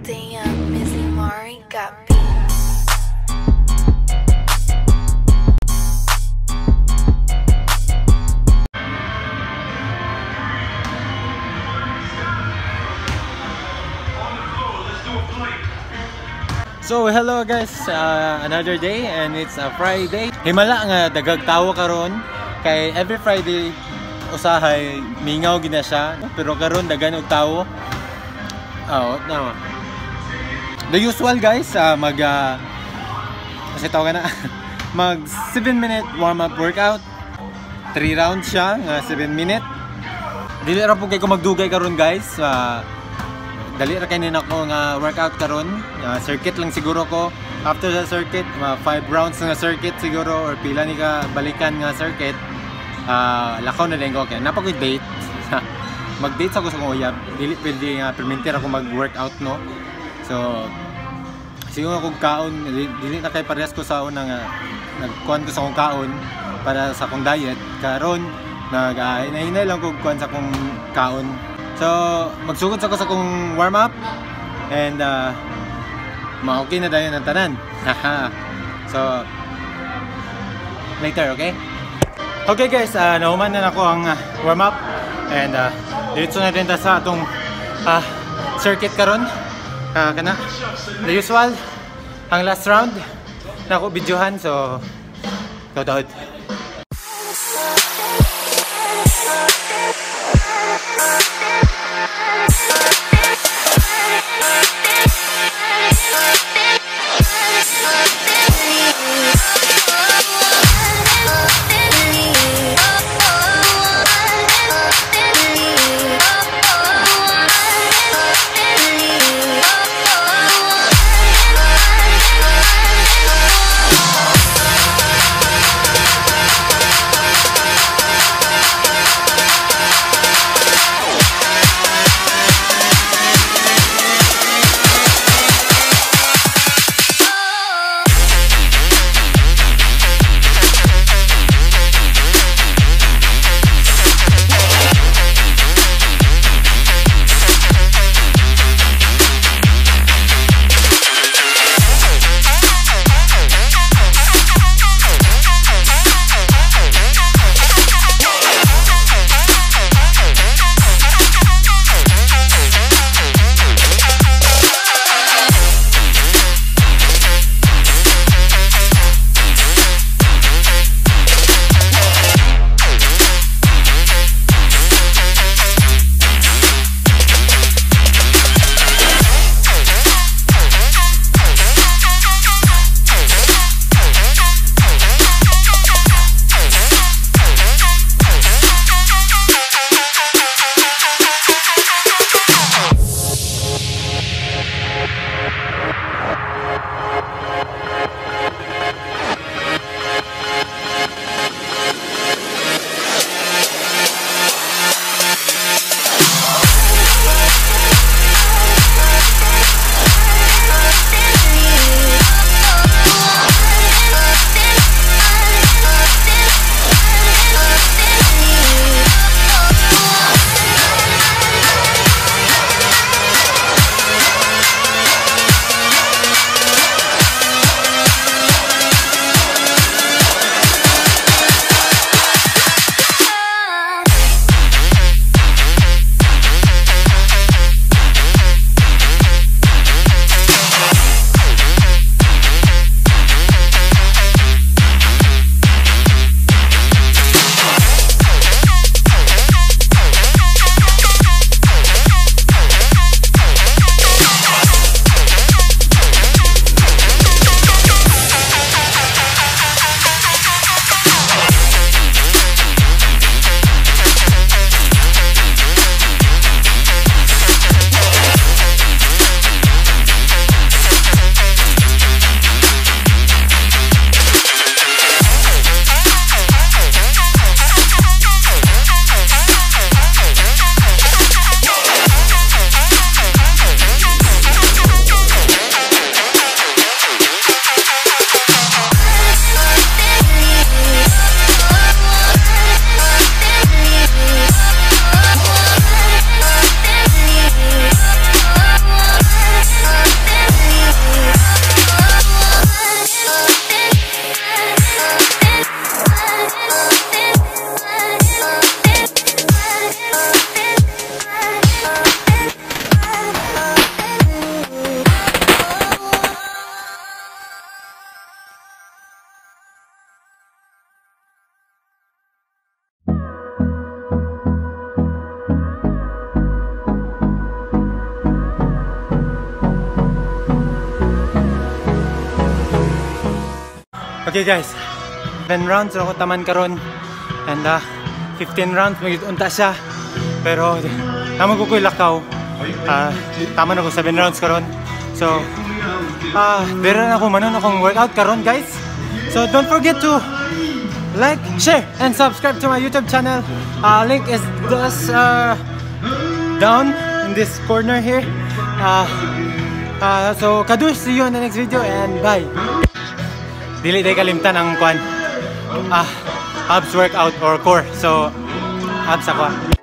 Damn, Missy Mari got beats. So hello guys, another day and it's a Friday. Himala nga dagag tawo karon kay every Friday usahay mingaw gina siya pero karon dagan og tawo. No. The usual guys, kasi tawag na mag 7-minute warm up workout. 3 rounds siya nga 7 minute. Dili ra pud kay ko magdugay karon guys. Dali ra kay nako nga workout karon. Circuit lang siguro ko. After the circuit, 5 rounds nga circuit siguro or pila ni ka balikan nga circuit. Lakaw na din ko kay napag date. Mag-date ako sa kong uyab. Dili pwede nga permintir ako mag-workout no. So siguro akong kaon dili na kay parehas ko sa una nga nagkuan ko sa akong kaon para sa akong diet. Karon nag-hinay lang ko kuan sa akong kaon. So, magsugod ako sa kong warm up and ma-okay na dayon ang tanan. So, later, okay? Okay guys, nahuman na ako ang warm up and dito na din ta sa atong circuit karon. Kana the usual, ang last round na ako videohan, so tawad. Okay guys, 10 rounds ako taman karon and 15 rounds mag-unta siya pero naman ko ko'y lakaw. Tama na ko 7 rounds karon. So dira na ako manon akong workout karon guys. So don't forget to like, share, and subscribe to my YouTube channel. Link is just down in this corner here. So kadush, see you in the next video and bye. Dili day kalimtan ang kwan abs workout or core. So abs ako.